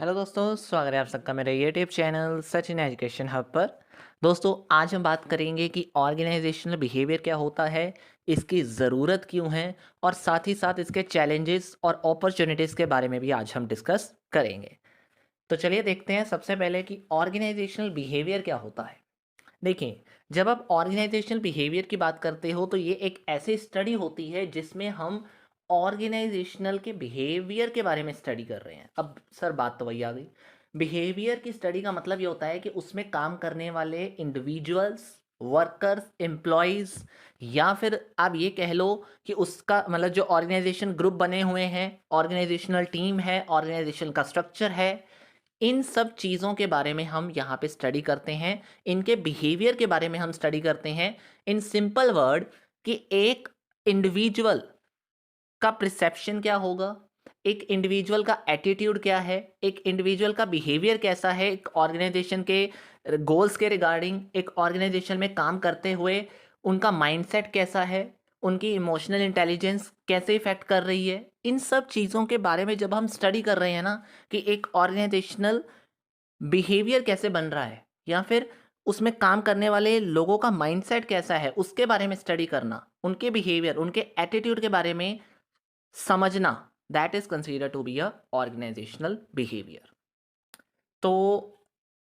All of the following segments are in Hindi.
हेलो दोस्तों, स्वागत है आप सबका मेरे YouTube channel Sachin education hub पर। दोस्तों, आज हम बात करेंगे कि ऑर्गेनाइजेशनल बिहेवियर क्या होता है, इसकी ज़रूरत क्यों है और साथ ही साथ इसके चैलेंजेस और अपॉर्चुनिटीज़ के बारे में भी आज हम डिस्कस करेंगे। तो चलिए देखते हैं सबसे पहले कि ऑर्गेनाइजेशनल बिहेवियर क्या होता है। देखिए, जब आप ऑर्गेनाइजेशनल बिहेवियर की बात करते हो तो ये एक ऐसी स्टडी होती है जिसमें हम ऑर्गेनाइजेशनल के बिहेवियर के बारे में स्टडी कर रहे हैं। अब सर बात तो वही आ गई, बिहेवियर की स्टडी का मतलब ये होता है कि उसमें काम करने वाले इंडिविजुअल्स, वर्कर्स, एम्प्लॉयज़ या फिर आप ये कह लो कि उसका मतलब जो ऑर्गेनाइजेशन ग्रुप बने हुए हैं, ऑर्गेनाइजेशनल टीम है, ऑर्गेनाइजेशन का स्ट्रक्चर है, इन सब चीज़ों के बारे में हम यहाँ पे स्टडी करते हैं। इनके बिहेवियर के बारे में हम स्टडी करते हैं। इन सिंपल वर्ड कि एक इंडिविजुअल का परसेप्शन क्या होगा, एक इंडिविजुअल का एटीट्यूड क्या है, एक इंडिविजुअल का बिहेवियर कैसा है, एक ऑर्गेनाइजेशन के गोल्स के रिगार्डिंग, एक ऑर्गेनाइजेशन में काम करते हुए उनका माइंडसेट कैसा है, उनकी इमोशनल इंटेलिजेंस कैसे इफेक्ट कर रही है। इन सब चीज़ों के बारे में जब हम स्टडी कर रहे हैं ना कि एक ऑर्गेनाइजेशनल बिहेवियर कैसे बन रहा है या फिर उसमें काम करने वाले लोगों का माइंडसेट कैसा है, उसके बारे में स्टडी करना, उनके बिहेवियर, उनके एटीट्यूड के बारे में समझना, that is consider to be a organisational behaviour. तो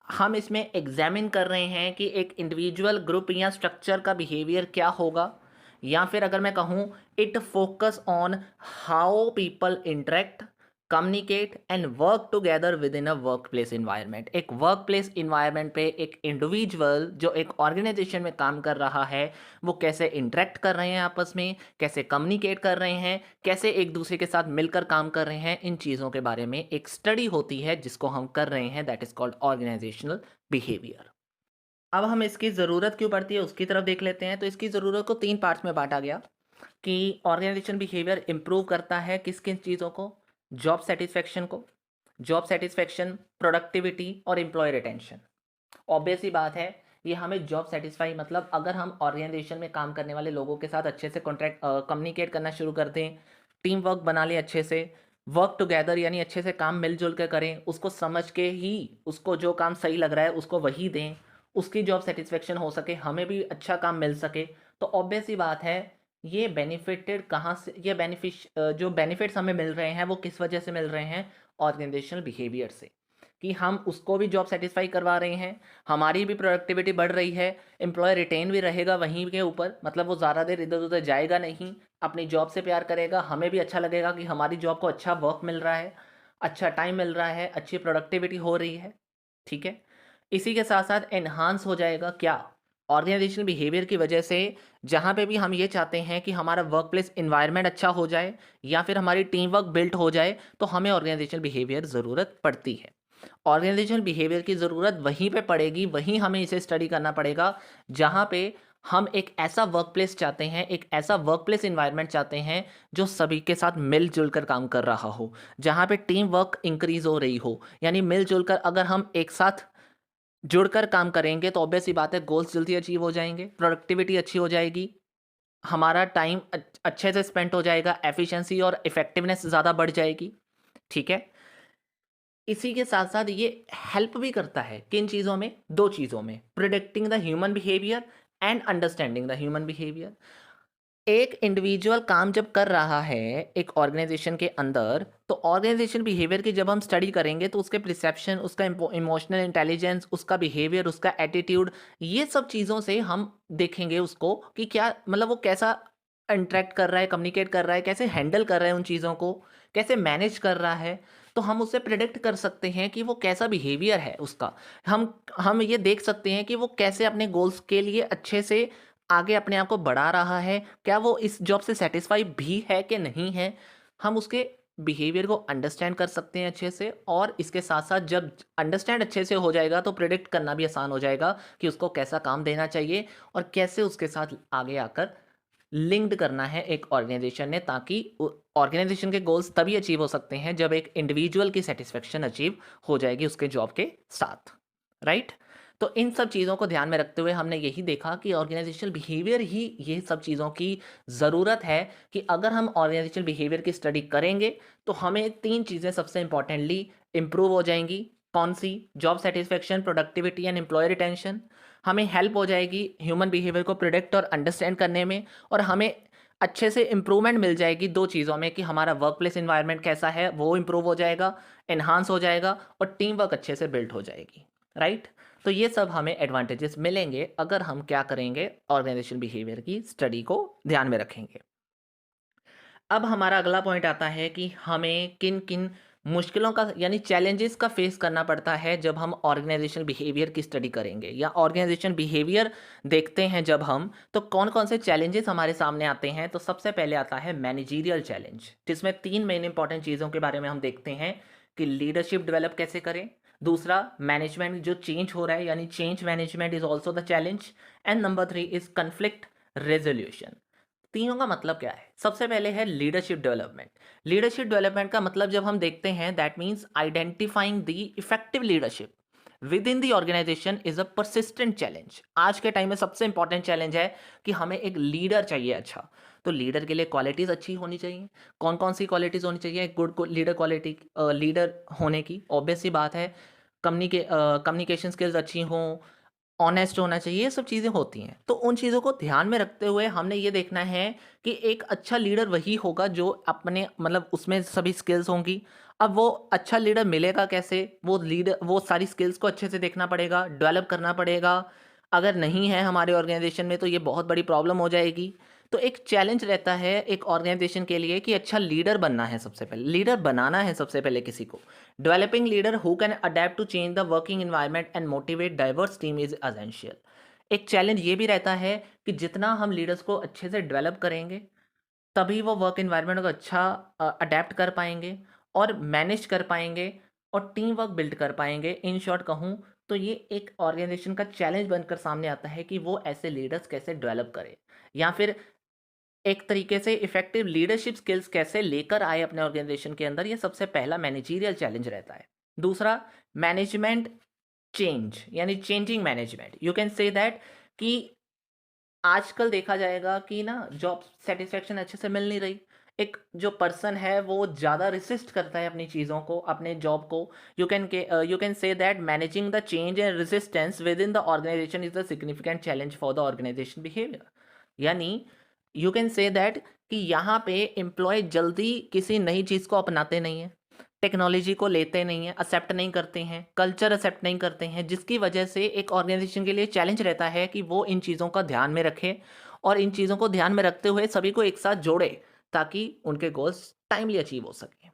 हम इसमें एग्जामिन कर रहे हैं कि एक इंडिविजुअल, ग्रुप या स्ट्रक्चर का बिहेवियर क्या होगा, या फिर अगर मैं कहूँ it focus on how people interact, communicate and work together within a workplace environment. एक वर्क प्लेस इन्वायरमेंट पे एक इंडिविजुअल जो एक ऑर्गेनाइजेशन में काम कर रहा है वो कैसे इंटरेक्ट कर रहे हैं आपस में, कैसे कम्युनिकेट कर रहे हैं, कैसे एक दूसरे के साथ मिलकर काम कर रहे हैं, इन चीज़ों के बारे में एक स्टडी होती है जिसको हम कर रहे हैं, that is called organisational behaviour. अब हम इसकी ज़रूरत क्यों पड़ती है उसकी तरफ देख लेते हैं। तो इसकी ज़रूरत को 3 पार्ट्स में बांटा गया कि ऑर्गेनाइजेशन बिहेवियर इम्प्रूव करता है किस किन चीज़ों को, जॉब सेटिस्फेक्शन को, जॉब सेटिस्फेक्शन, प्रोडक्टिविटी और एम्प्लॉय रिटेंशन। ऑब्वियस ही बात है, ये हमें जॉब सेटिस्फाई मतलब अगर हम ऑर्गेनाइजेशन में काम करने वाले लोगों के साथ अच्छे से कॉन्ट्रैक्ट कम्युनिकेट करना शुरू कर दें, टीम वर्क बना लें अच्छे से, वर्क टुगेदर यानी अच्छे से काम मिलजुल कर करें, उसको समझ के ही उसको जो काम सही लग रहा है उसको वही दें, उसकी जॉब सेटिस्फेक्शन हो सके, हमें भी अच्छा काम मिल सके। तो ऑब्वियस ही बात है, ये बेनिफिटेड कहाँ से, ये जो बेनिफिट्स हमें मिल रहे हैं वो किस वजह से मिल रहे हैं, ऑर्गेनाइजेशनल बिहेवियर से। कि हम उसको भी जॉब सेटिस्फाई करवा रहे हैं, हमारी भी प्रोडक्टिविटी बढ़ रही है, एम्प्लॉय रिटेन भी रहेगा वहीं के ऊपर, मतलब वो ज़्यादा देर इधर उधर जाएगा नहीं, अपनी जॉब से प्यार करेगा, हमें भी अच्छा लगेगा कि हमारी जॉब को अच्छा वर्क मिल रहा है, अच्छा टाइम मिल रहा है, अच्छी प्रोडक्टिविटी हो रही है। ठीक है, इसी के साथ साथ एनहांस हो जाएगा क्या, ऑर्गेनाइजेशनल बिहेवियर की वजह से। जहाँ पे भी हम ये चाहते हैं कि हमारा वर्क प्लेस इन्वायरमेंट अच्छा हो जाए या फिर हमारी टीम वर्क बिल्ट हो जाए, तो हमें ऑर्गेनाइजेशनल बिहेवियर ज़रूरत पड़ती है। ऑर्गेनाइजेशनल बिहेवियर की ज़रूरत वहीं पे पड़ेगी, वहीं हमें इसे स्टडी करना पड़ेगा जहाँ पे हम एक ऐसा वर्क प्लेस चाहते हैं, एक ऐसा वर्क प्लेस इन्वायरमेंट चाहते हैं जो सभी के साथ मिलजुल कर काम कर रहा हो, जहाँ पे टीम वर्क इंक्रीज हो रही हो। यानी मिलजुल कर अगर हम एक साथ जुड़कर काम करेंगे तो ऑब्वियस सी बात है गोल्स जल्दी अचीव हो जाएंगे, प्रोडक्टिविटी अच्छी हो जाएगी, हमारा टाइम अच्छे से स्पेंड हो जाएगा, एफिशिएंसी और इफेक्टिवनेस ज़्यादा बढ़ जाएगी। ठीक है, इसी के साथ साथ ये हेल्प भी करता है किन चीज़ों में, दो चीज़ों में, predicting the human behaviour and understanding the human behaviour. एक इंडिविजुअल काम जब कर रहा है एक ऑर्गेनाइजेशन के अंदर, तो ऑर्गेनाइजेशन बिहेवियर की जब हम स्टडी करेंगे तो उसके परसेप्शन, उसका इमोशनल इंटेलिजेंस, उसका बिहेवियर, उसका एटीट्यूड, ये सब चीज़ों से हम देखेंगे उसको कि क्या मतलब वो कैसा इंटरेक्ट कर रहा है, कम्युनिकेट कर रहा है, कैसे हैंडल कर रहा है उन चीज़ों को, कैसे मैनेज कर रहा है। तो हम उससे प्रिडिक्ट कर सकते हैं कि वो कैसा बिहेवियर है उसका। हम ये देख सकते हैं कि वो कैसे अपने गोल्स के लिए अच्छे से आगे अपने आप को बढ़ा रहा है, क्या वो इस जॉब से सेटिस्फाई भी है कि नहीं है। हम उसके बिहेवियर को अंडरस्टैंड कर सकते हैं अच्छे से, और इसके साथ साथ जब अंडरस्टैंड अच्छे से हो जाएगा तो प्रिडिक्ट करना भी आसान हो जाएगा कि उसको कैसा काम देना चाहिए और कैसे उसके साथ आगे आकर लिंक्ड करना है एक ऑर्गेनाइजेशन ने, ताकि ऑर्गेनाइजेशन के गोल्स तभी अचीव हो सकते हैं जब एक इंडिविजुअल की सेटिस्फेक्शन अचीव हो जाएगी उसके जॉब के साथ। राइट, तो इन सब चीज़ों को ध्यान में रखते हुए हमने यही देखा कि ऑर्गेनाइजेशनल बिहेवियर ही ये सब चीज़ों की ज़रूरत है कि अगर हम ऑर्गेनाइजेशनल बिहेवियर की स्टडी करेंगे तो हमें तीन चीज़ें सबसे इंपॉर्टेंटली इम्प्रूव हो जाएंगी। कौन सी? Job satisfaction, productivity and employ retention. हमें हेल्प हो जाएगी ह्यूमन बिहेवियर को प्रिडिक्ट और अंडरस्टैंड करने में, और हमें अच्छे से इम्प्रूवमेंट मिल जाएगी दो चीज़ों में कि हमारा वर्क प्लेस इन्वायरमेंट कैसा है वो इम्प्रूव हो जाएगा, एनहांस हो जाएगा, और टीम वर्क अच्छे से बिल्ड हो जाएगी। राइट? तो ये सब हमें एडवांटेजेस मिलेंगे अगर हम क्या करेंगे, ऑर्गेनाइजेशन बिहेवियर की स्टडी को ध्यान में रखेंगे। अब हमारा अगला पॉइंट आता है कि हमें किन किन मुश्किलों का यानी चैलेंजेस का फेस करना पड़ता है जब हम ऑर्गेनाइजेशनल बिहेवियर की स्टडी करेंगे या ऑर्गेनाइजेशन बिहेवियर देखते हैं जब हम, तो कौन कौन से चैलेंजेस हमारे सामने आते हैं। तो सबसे पहले आता है मैनेजरियल चैलेंज, जिसमें तीन मेन इंपॉर्टेंट चीज़ों के बारे में हम देखते हैं कि लीडरशिप डेवलप कैसे करें, दूसरा मैनेजमेंट जो चेंज हो रहा है यानी change management is also the challenge, and number 3 is conflict resolution. तीनों का मतलब क्या है? सबसे पहले है लीडरशिप डेवलपमेंट। लीडरशिप डेवलपमेंट का मतलब जब हम देखते हैं that means identifying the effective leadership within the organisation is a persistent challenge. आज के टाइम में सबसे इंपॉर्टेंट चैलेंज है कि हमें एक लीडर चाहिए अच्छा। तो लीडर के लिए क्वालिटीज अच्छी होनी चाहिए। कौन कौन सी क्वालिटीज होनी चाहिए गुड लीडर क्वालिटी लीडर होने की? ऑब्वियस सी बात है, कम्युनिकेशन स्किल्स अच्छी हों, ऑनेस्ट होना चाहिए, ये सब चीज़ें होती हैं। तो उन चीज़ों को ध्यान में रखते हुए हमने ये देखना है कि एक अच्छा लीडर वही होगा जो अपने मतलब उसमें सभी स्किल्स होंगी। अब वो अच्छा लीडर मिलेगा कैसे? वो सारी स्किल्स को अच्छे से देखना पड़ेगा, डेवलप करना पड़ेगा। अगर नहीं है हमारे ऑर्गेनाइजेशन में तो ये बहुत बड़ी प्रॉब्लम हो जाएगी। तो एक चैलेंज रहता है एक ऑर्गेनाइजेशन के लिए कि अच्छा लीडर बनना है, सबसे पहले लीडर बनाना है सबसे पहले किसी को। Developing leader who can adapt to change the working environment and motivate diverse team is essential. एक चैलेंज ये भी रहता है कि जितना हम लीडर्स को अच्छे से डेवलप करेंगे तभी वो वर्क एनवायरनमेंट को अच्छा अडेप्ट कर पाएंगे और मैनेज कर पाएंगे और टीम वर्क बिल्ड कर पाएंगे। इन शॉर्ट कहूँ तो ये एक ऑर्गेनाइजेशन का चैलेंज बनकर सामने आता है कि वो ऐसे लीडर्स कैसे डेवलप करे, या फिर एक तरीके से इफेक्टिव लीडरशिप स्किल्स कैसे लेकर आए अपने ऑर्गेनाइजेशन के अंदर। ये सबसे पहला मैनेजरियल चैलेंज रहता है। दूसरा, मैनेजमेंट चेंज यानी changing management. You can say that कि आजकल देखा जाएगा कि ना जॉब सेटिस्फेक्शन अच्छे से मिल नहीं रही। एक जो पर्सन है वो ज़्यादा रिसिस्ट करता है अपनी चीज़ों को, अपने जॉब को। You can say that managing the change and resistance within the organisation is the significant challenge for the organisation behaviour. यानी यू कैन से दैट कि यहाँ पे एम्प्लॉय जल्दी किसी नई चीज़ को अपनाते नहीं हैं, टेक्नोलॉजी को लेते नहीं हैं, एक्सेप्ट नहीं करते हैं, कल्चर एक्सेप्ट नहीं करते हैं, जिसकी वजह से एक ऑर्गेनाइजेशन के लिए चैलेंज रहता है कि वो इन चीज़ों का ध्यान में रखे और इन चीज़ों को ध्यान में रखते हुए सभी को एक साथ जोड़े ताकि उनके गोल्स टाइमली अचीव हो सके।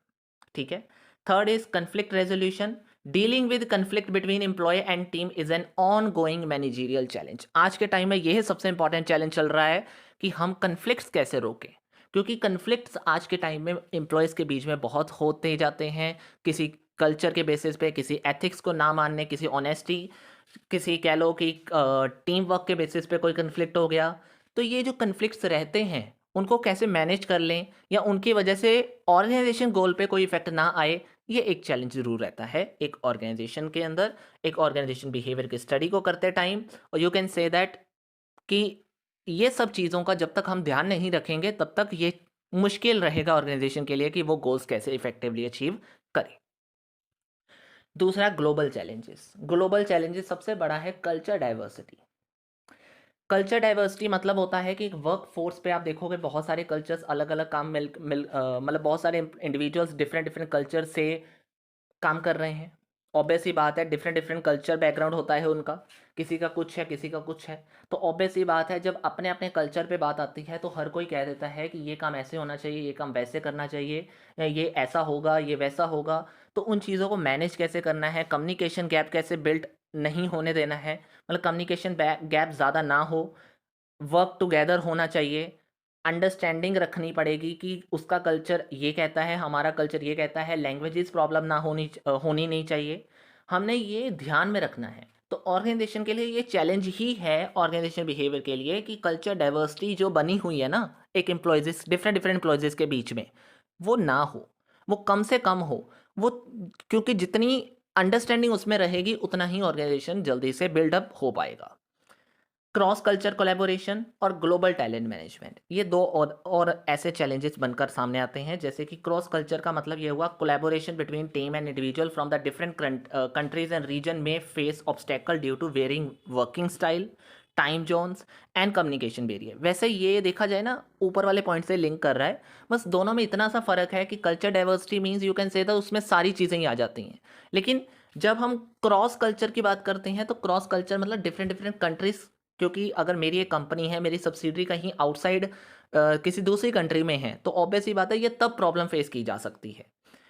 ठीक है। Third is conflict resolution. Dealing with conflict between employ and team is an ongoing managerial challenge. आज के टाइम में यह सबसे इंपॉर्टेंट चैलेंज चल रहा है कि हम कन्फ्लिक्ट्स कैसे रोकें, क्योंकि कन्फ्लिक्ट्स आज के टाइम में एम्प्लॉयज़ के बीच में बहुत होते जाते हैं। किसी कल्चर के बेसिस पे, किसी एथिक्स को ना मानने, किसी ऑनेस्टी, किसी कह लो कि टीम वर्क के बेसिस पे कोई कन्फ्लिक्ट हो गया। तो ये जो कन्फ्लिक्ट्स रहते हैं उनको कैसे मैनेज कर लें या उनकी वजह से ऑर्गेनाइजेशन गोल पे कोई इफेक्ट ना आए, ये एक चैलेंज ज़रूर रहता है एक ऑर्गेनाइजेशन के अंदर, एक ऑर्गेनाइजेशन बिहेवियर की स्टडी को करते टाइम। और यू कैन से दैट कि ये सब चीज़ों का जब तक हम ध्यान नहीं रखेंगे तब तक ये मुश्किल रहेगा ऑर्गेनाइजेशन के लिए कि वो गोल्स कैसे इफेक्टिवली अचीव करे। दूसरा, ग्लोबल चैलेंजेस। ग्लोबल चैलेंजेस सबसे बड़ा है कल्चर डाइवर्सिटी। कल्चर डाइवर्सिटी मतलब होता है कि वर्क फोर्स पे आप देखोगे बहुत सारे कल्चर्स अलग अलग काम मतलब बहुत सारे इंडिविजुअल्स डिफरेंट डिफरेंट कल्चर से काम कर रहे हैं। ऑब्वियस ही बात है, डिफरेंट डिफरेंट कल्चर बैकग्राउंड होता है उनका, किसी का कुछ है किसी का कुछ है। तो ऑब्वियस ही बात है जब अपने अपने कल्चर पे बात आती है तो हर कोई कह देता है कि ये काम ऐसे होना चाहिए, ये काम वैसे करना चाहिए, या ये ऐसा होगा ये वैसा होगा। तो उन चीज़ों को मैनेज कैसे करना है, कम्युनिकेशन गैप कैसे बिल्ड नहीं होने देना है, मतलब कम्युनिकेशन गैप ज़्यादा ना हो, वर्क टुगेदर होना चाहिए, अंडरस्टैंडिंग रखनी पड़ेगी कि उसका कल्चर ये कहता है हमारा कल्चर ये कहता है, लैंग्वेजेस प्रॉब्लम ना होनी नहीं चाहिए। हमने ये ध्यान में रखना है। तो ऑर्गेनाइजेशन के लिए ये चैलेंज ही है ऑर्गेनाइजेशन बिहेवियर के लिए कि कल्चर डाइवर्सिटी जो बनी हुई है ना एक एम्प्लॉयज़ डिफरेंट डिफरेंट एम्प्लॉयज़ के बीच में, वो ना हो, वो कम से कम हो। वो क्योंकि जितनी अंडरस्टैंडिंग उसमें रहेगी उतना ही ऑर्गेनाइजेशन जल्दी से बिल्डअप हो पाएगा। क्रॉस कल्चर कोलैबोरेशन और ग्लोबल टैलेंट मैनेजमेंट, ये दो और ऐसे चैलेंजेस बनकर सामने आते हैं। जैसे कि क्रॉस कल्चर का मतलब ये हुआ collaboration between team and individual from the different countries and region में face obstacle due to varying working style, time zones and communication barrier. वैसे ये देखा जाए ना, ऊपर वाले पॉइंट से लिंक कर रहा है, बस दोनों में इतना सा फर्क है कि culture diversity means you can say that उसमें सारी चीज़ें ही आ जाती हैं। लेकिन जब हम क्रॉस कल्चर की बात करते हैं तो क्रॉस कल्चर मतलब डिफरेंट डिफरेंट कंट्रीज, क्योंकि अगर मेरी एक कंपनी है, मेरी सब्सिडरी कहीं आउटसाइड किसी दूसरी कंट्री में है, तो ऑब्वियस ही बात है ये तब प्रॉब्लम फेस की जा सकती है,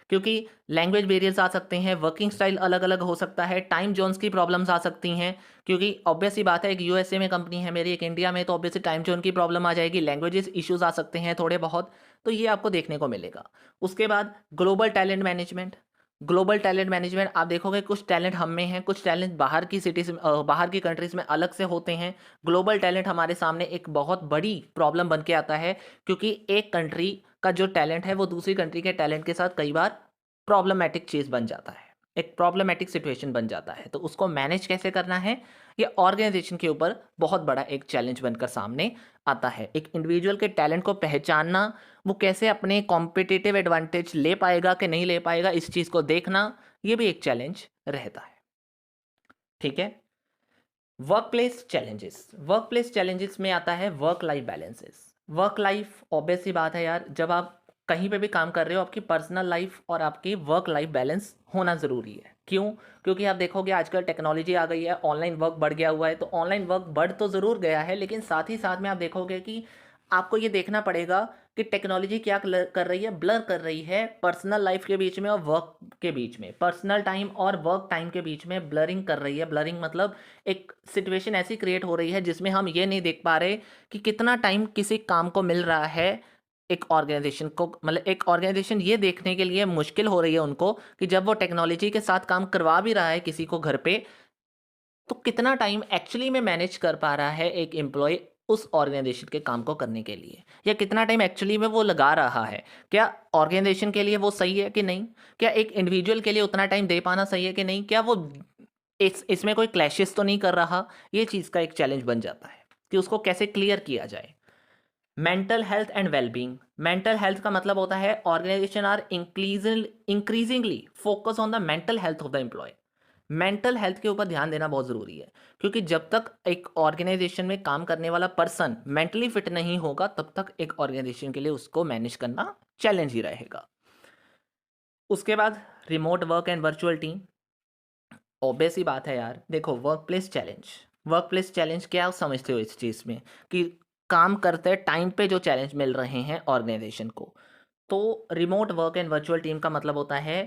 क्योंकि लैंग्वेज बैरियर्स आ सकते हैं, वर्किंग स्टाइल अलग अलग हो सकता है, टाइम जोन्स की प्रॉब्लम्स आ सकती हैं, क्योंकि ऑब्वियस ही बात है एक यूएसए में कंपनी है मेरी, एक इंडिया में, तो ऑब्वियसली टाइम जोन की प्रॉब्लम आ जाएगी, लैंग्वेजेस इश्यूज आ सकते हैं थोड़े बहुत, तो ये आपको देखने को मिलेगा। उसके बाद global talent management. Global talent management आप देखोगे कुछ टैलेंट हम में हैं, कुछ टैलेंट बाहर की सिटीज बाहर की कंट्रीज में अलग से होते हैं। ग्लोबल टैलेंट हमारे सामने एक बहुत बड़ी प्रॉब्लम बन के आता है, क्योंकि एक कंट्री का जो टैलेंट है वो दूसरी कंट्री के टैलेंट के साथ कई बार प्रॉब्लमैटिक चीज़ बन जाता है, एक प्रॉब्लमैटिक सिचुएशन बन जाता है। तो उसको मैनेज कैसे करना है, ये ऑर्गेनाइजेशन के ऊपर बहुत बड़ा एक चैलेंज बनकर सामने आता है। एक इंडिविजुअल के टैलेंट को पहचानना, वो कैसे अपने कॉम्पिटिटिव एडवांटेज ले पाएगा कि नहीं ले पाएगा, इस चीज़ को देखना, ये भी एक चैलेंज रहता है। ठीक है। वर्क प्लेस चैलेंजेस में आता है work life balances. Work life obvious सी बात है यार, जब आप कहीं पे भी काम कर रहे हो, आपकी पर्सनल लाइफ और आपकी वर्क लाइफ बैलेंस होना ज़रूरी है। क्यों? क्योंकि आप देखोगे आजकल टेक्नोलॉजी आ गई है, ऑनलाइन वर्क बढ़ गया हुआ है, तो ऑनलाइन वर्क बढ़ तो ज़रूर गया है, लेकिन साथ ही साथ में आप देखोगे कि आपको ये देखना पड़ेगा कि टेक्नोलॉजी क्या कर रही है, ब्लर कर रही है पर्सनल लाइफ के बीच में और वर्क के बीच में, पर्सनल टाइम और वर्क टाइम के बीच में ब्लरिंग कर रही है। ब्लरिंग मतलब एक सिचुएशन ऐसी क्रिएट हो रही है जिसमें हम ये नहीं देख पा रहे कि कितना टाइम किसी काम को मिल रहा है। एक ऑर्गेनाइजेशन को, मतलब एक ऑर्गेनाइजेशन ये देखने के लिए मुश्किल हो रही है उनको कि जब वो टेक्नोलॉजी के साथ काम करवा भी रहा है किसी को घर पे, तो कितना टाइम एक्चुअली में मैनेज कर पा रहा है एक एम्प्लॉय उस ऑर्गेनाइजेशन के काम को करने के लिए, या कितना टाइम एक्चुअली में वो लगा रहा है, क्या ऑर्गेनाइजेशन के लिए वो सही है कि नहीं, क्या एक इंडिविजुअल के लिए उतना टाइम दे पाना सही है कि नहीं, क्या वो इसमें कोई क्लैशेस तो नहीं कर रहा। ये चीज़ का एक चैलेंज बन जाता है कि उसको कैसे क्लियर किया जाए। Mental health and wellbeing. Mental health का मतलब होता है organisation are increasingly focus on the mental health of the employ. Mental health के ऊपर ध्यान देना बहुत ज़रूरी है, क्योंकि जब तक एक ऑर्गेनाइजेशन में काम करने वाला पर्सन मेंटली फिट नहीं होगा, तब तक एक ऑर्गेनाइजेशन के लिए उसको मैनेज करना चैलेंज ही रहेगा। उसके बाद remote work and virtual team. Obvious ही बात है यार, देखो वर्क प्लेस चैलेंज क्या आप समझते हो इस चीज़ में, कि काम करते टाइम पे जो चैलेंज मिल रहे हैं ऑर्गेनाइजेशन को। तो remote work and virtual team का मतलब होता है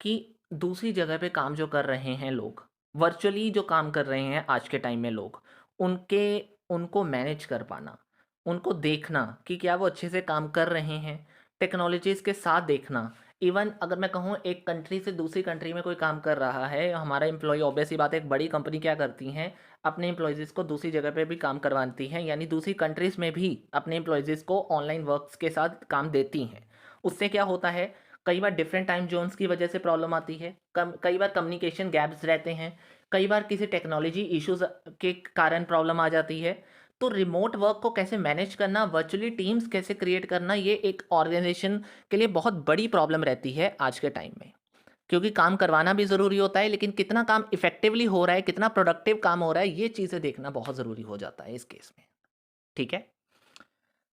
कि दूसरी जगह पे काम जो कर रहे हैं लोग, वर्चुअली जो काम कर रहे हैं आज के टाइम में लोग, उनके उनको मैनेज कर पाना, उनको देखना कि क्या वो अच्छे से काम कर रहे हैं, टेक्नोलॉजीज़ के साथ देखना। इवन अगर मैं कहूँ एक कंट्री से दूसरी कंट्री में कोई काम कर रहा है, हमारा एम्प्लॉय, ऑब्वियस ही बात है एक बड़ी कंपनी क्या करती हैं, अपने एम्प्लॉयज़ को दूसरी जगह पे भी काम करवाती हैं, यानी दूसरी कंट्रीज़ में भी अपने एम्प्लॉयज़ को ऑनलाइन वर्क्स के साथ काम देती हैं। उससे क्या होता है, कई बार डिफरेंट टाइम जोन्स की वजह से प्रॉब्लम आती है, कई बार कम्युनिकेशन गैप्स रहते हैं, कई बार किसी टेक्नोलॉजी इश्यूज के कारण प्रॉब्लम आ जाती है। तो रिमोट वर्क को कैसे मैनेज करना, वर्चुअली टीम्स कैसे क्रिएट करना, ये एक ऑर्गेनाइजेशन के लिए बहुत बड़ी प्रॉब्लम रहती है आज के टाइम में, क्योंकि काम करवाना भी ज़रूरी होता है, लेकिन कितना काम इफेक्टिवली हो रहा है, कितना प्रोडक्टिव काम हो रहा है, ये चीज़ें देखना बहुत ज़रूरी हो जाता है इस केस में। ठीक है।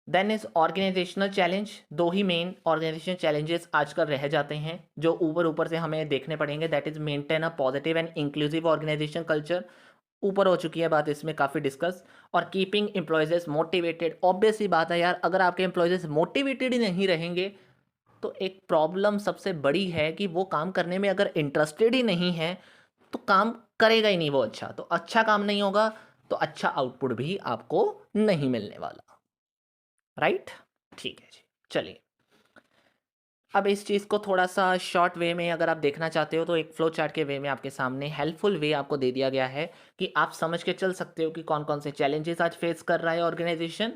Then is organisational challenge. दो ही मेन ऑर्गेनाइजेशन चैलेंजेस आजकल रह जाते हैं जो ऊपर ऊपर से हमें देखने पड़ेंगे। That is maintain a positive and inclusive organisation culture, ऊपर हो चुकी है बात इसमें काफ़ी डिस्कस। और कीपिंग एम्प्लॉयज़ मोटिवेटेड। ऑब्वियस ही बात है यार, अगर आपके एम्प्लॉयज़ मोटिवेटेड ही नहीं रहेंगे तो एक प्रॉब्लम सबसे बड़ी है कि वो काम करने में अगर इंटरेस्टेड ही नहीं है तो काम करेगा ही नहीं वो अच्छा, तो अच्छा काम नहीं होगा, तो अच्छा आउटपुट भी आपको नहीं मिलने वाला। राइट। ठीक है जी, चलिए अब इस चीज़ को थोड़ा सा शॉर्ट वे में अगर आप देखना चाहते हो तो एक फ्लो चार्ट के वे में आपके सामने हेल्पफुल वे आपको दे दिया गया है कि आप समझ के चल सकते हो कि कौन कौन से चैलेंजेस आज फेस कर रहा है ऑर्गेनाइजेशन,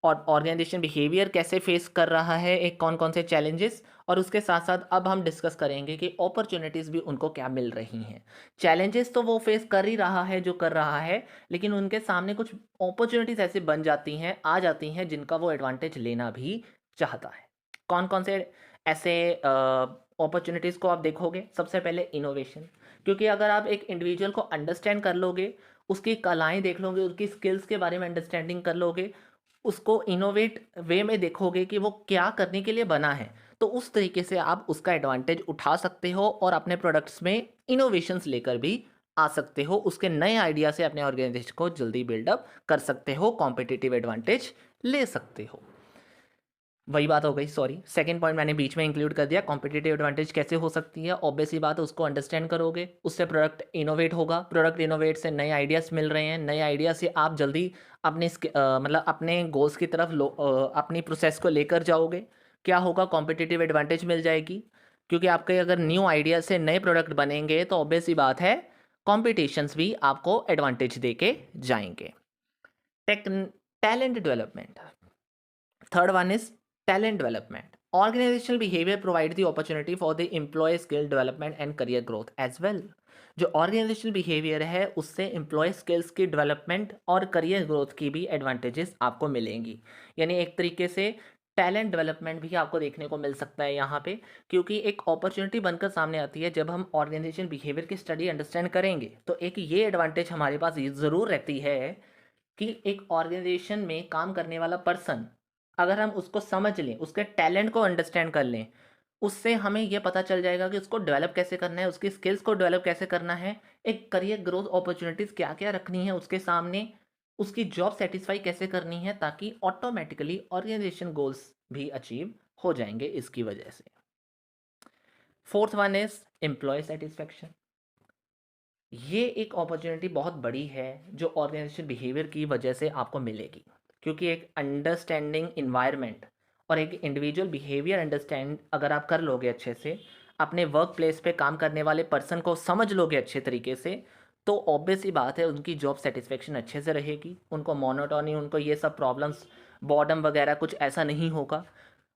और ऑर्गेनाइजेशन बिहेवियर कैसे फेस कर रहा है, एक कौन कौन से चैलेंजेस, और उसके साथ साथ अब हम डिस्कस करेंगे कि अपॉर्चुनिटीज़ भी उनको क्या मिल रही हैं। चैलेंजेस तो वो फेस कर ही रहा है जो कर रहा है, लेकिन उनके सामने कुछ अपॉर्चुनिटीज़ ऐसे बन जाती हैं, आ जाती हैं, जिनका वो एडवांटेज लेना भी चाहता है। कौन कौन से ऐसे अपॉर्चुनिटीज़ को आप देखोगे? सबसे पहले इनोवेशन, क्योंकि अगर आप एक इंडिविजुअल को अंडरस्टैंड कर लोगे, उसकी कलाएँ देख लोगे, उसकी स्किल्स के बारे में अंडरस्टैंडिंग कर लोगे, उसको इनोवेट वे में देखोगे कि वो क्या करने के लिए बना है, तो उस तरीके से आप उसका एडवांटेज उठा सकते हो और अपने प्रोडक्ट्स में इनोवेशंस लेकर भी आ सकते हो। उसके नए आइडिया से अपने ऑर्गेनाइजेशन को जल्दी बिल्डअप कर सकते हो, कॉम्पिटिटिव एडवांटेज ले सकते हो। वही बात हो गई, सॉरी, सेकंड पॉइंट मैंने बीच में इंक्लूड कर दिया। कॉम्पिटिटिव एडवांटेज कैसे हो सकती है? ऑब्वियस ही बात है, उसको अंडरस्टैंड करोगे, उससे प्रोडक्ट इनोवेट होगा, प्रोडक्ट इनोवेट से नए आइडियाज़ मिल रहे हैं, नए आइडिया से आप जल्दी अपने मतलब अपने गोल्स की तरफ अपनी प्रोसेस को लेकर जाओगे। क्या होगा? कॉम्पिटिटिव एडवांटेज मिल जाएगी, क्योंकि आपके अगर न्यू आइडिया से नए प्रोडक्ट बनेंगे तो ऑब्वियस ही बात है कॉम्पिटिशन्स भी आपको एडवांटेज दे के जाएंगे। Tech talent development, third one is talent development. Organizational behavior provides the opportunity for the employee skill development and career growth as well. जो ऑर्गेनाइजेशनल बिहेवियर है उससे एम्प्लॉय स्किल्स की डेवलपमेंट और करियर ग्रोथ की भी एडवांटेजेस आपको मिलेंगी। यानी एक तरीके से टैलेंट डेवलपमेंट भी आपको देखने को मिल सकता है यहाँ पे, क्योंकि एक अपॉर्चुनिटी बनकर सामने आती है जब हम ऑर्गेनाइजेशन बिहेवियर की स्टडी अंडरस्टैंड करेंगे। तो एक ये एडवांटेज हमारे पास ये ज़रूर रहती है कि एक ऑर्गेनाइजेशन में काम करने वाला पर्सन, अगर हम उसको समझ लें, उसके टैलेंट को अंडरस्टैंड कर लें, उससे हमें यह पता चल जाएगा कि उसको डेवलप कैसे करना है, उसकी स्किल्स को डेवलप कैसे करना है, एक करियर ग्रोथ अपॉर्चुनिटीज़ क्या क्या रखनी है उसके सामने, उसकी जॉब सेटिस्फाई कैसे करनी है, ताकि ऑटोमेटिकली ऑर्गेनाइजेशन गोल्स भी अचीव हो जाएंगे इसकी वजह से। Fourth one is employ satisfaction. ये एक अपॉर्चुनिटी बहुत बड़ी है जो ऑर्गेनाइजेशन बिहेवियर की वजह से आपको मिलेगी, क्योंकि एक अंडरस्टैंडिंग इन्वायरमेंट और एक इंडिविजुअल बिहेवियर अंडरस्टैंड अगर आप कर लोगे अच्छे से, अपने वर्क प्लेस पे काम करने वाले पर्सन को समझ लोगे अच्छे तरीके से, तो ऑब्वियस ही बात है उनकी जॉब सेटिस्फेक्शन अच्छे से रहेगी, उनको मोनोटोनी, उनको ये सब प्रॉब्लम्स, बॉर्डम वगैरह कुछ ऐसा नहीं होगा।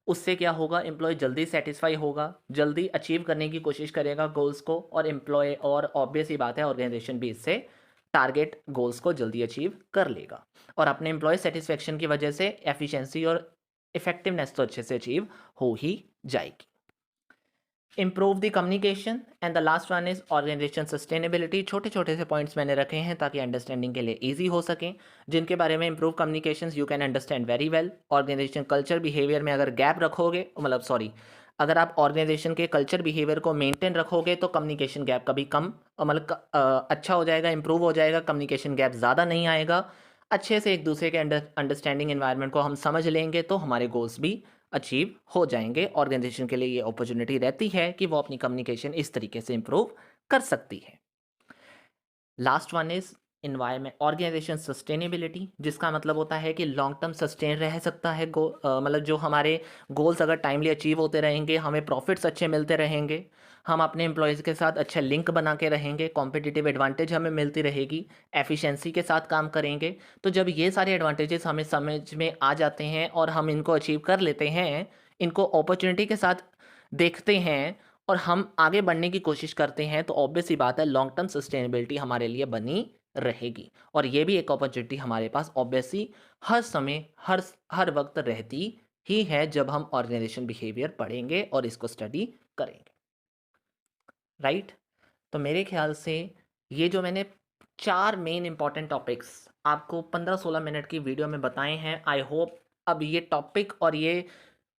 उससे क्या होगा? एम्प्लॉय जल्दी सेटिस्फाई होगा, जल्दी अचीव करने की कोशिश करेगा गोल्स को, और एम्प्लॉय, और ऑब्वियस ही बात है ऑर्गेनाइजेशन भी इससे टारगेट गोल्स को जल्दी अचीव कर लेगा, और अपने एम्प्लॉय सेटिस्फेक्शन की वजह से एफिशिएंसी और इफेक्टिवनेस तो अच्छे से अचीव हो ही जाएगी। Improve the communication and the last one is organisation sustainability. छोटे छोटे से पॉइंट्स मैंने रखे हैं ताकि अंडरस्टैंडिंग के लिए ईजी हो सकें, जिनके बारे में improve communication you can understand very well. Organisation culture behaviour में अगर गैप रखोगे, मतलब सॉरी, अगर आप ऑर्गेनाइजेशन के कल्चर बिहेवियर को मेंटेन रखोगे तो कम्युनिकेशन गैप कभी कम, मतलब अच्छा हो जाएगा, इंप्रूव हो जाएगा, कम्युनिकेशन गैप ज़्यादा नहीं आएगा। अच्छे से एक दूसरे के अंडरस्टैंडिंग एनवायरनमेंट को हम समझ लेंगे तो हमारे गोल्स भी अचीव हो जाएंगे। ऑर्गेनाइजेशन के लिए ये अपॉर्चुनिटी रहती है कि वो अपनी कम्युनिकेशन इस तरीके से इंप्रूव कर सकती है। Last one is environment organisation sustainability, जिसका मतलब होता है कि लॉन्ग टर्म सस्टेन रह सकता है मतलब जो हमारे गोल्स अगर टाइमली अचीव होते रहेंगे, हमें प्रॉफिट्स अच्छे मिलते रहेंगे, हम अपने एम्प्लॉयज़ के साथ अच्छे लिंक बना के रहेंगे, कॉम्पिटिटिव एडवांटेज हमें मिलती रहेगी, एफिशिएंसी के साथ काम करेंगे। तो जब ये सारे एडवांटेजेस हमें समझ में आ जाते हैं और हम इनको अचीव कर लेते हैं, इनको अपॉर्चुनिटी के साथ देखते हैं और हम आगे बढ़ने की कोशिश करते हैं, तो ऑब्वियस ही बात है लॉन्ग टर्म सस्टेनेबिलिटी हमारे लिए बनी रहेगी। और ये भी एक अपॉर्चुनिटी हमारे पास ऑब्वियसली हर समय, हर वक्त रहती ही है जब हम ऑर्गेनाइजेशन बिहेवियर पढ़ेंगे और इसको स्टडी करेंगे, राइट। तो मेरे ख्याल से ये जो मैंने 4 मेन इंपॉर्टेंट टॉपिक्स आपको 15-16 मिनट की वीडियो में बताए हैं, आई होप अब ये टॉपिक और ये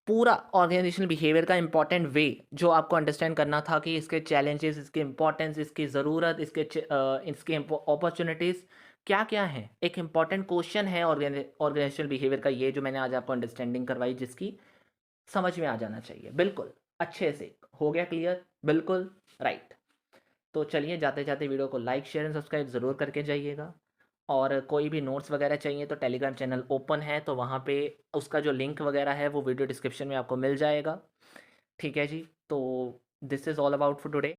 पूरा ऑर्गेनाइजेशनल बिहेवियर का इंपॉर्टेंट वे जो आपको अंडरस्टैंड करना था कि इसके चैलेंजेस, इसके इंपॉर्टेंस, इसकी ज़रूरत, इसके अपॉर्चुनिटीज़ क्या क्या हैं। एक इंपॉर्टेंट क्वेश्चन है ऑर्गेनाइजेशनल बिहेवियर का, ये जो मैंने आज आपको अंडरस्टैंडिंग करवाई, जिसकी समझ में आ जाना चाहिए। बिल्कुल अच्छे से हो गया क्लियर, बिल्कुल राइट। तो चलिए जाते जाते वीडियो को लाइक, शेयर एंड सब्सक्राइब ज़रूर करके जाइएगा। और कोई भी नोट्स वगैरह चाहिए तो टेलीग्राम चैनल ओपन है, तो वहाँ पे उसका जो लिंक वगैरह है वो वीडियो डिस्क्रिप्शन में आपको मिल जाएगा। ठीक है जी, तो this is all about for today.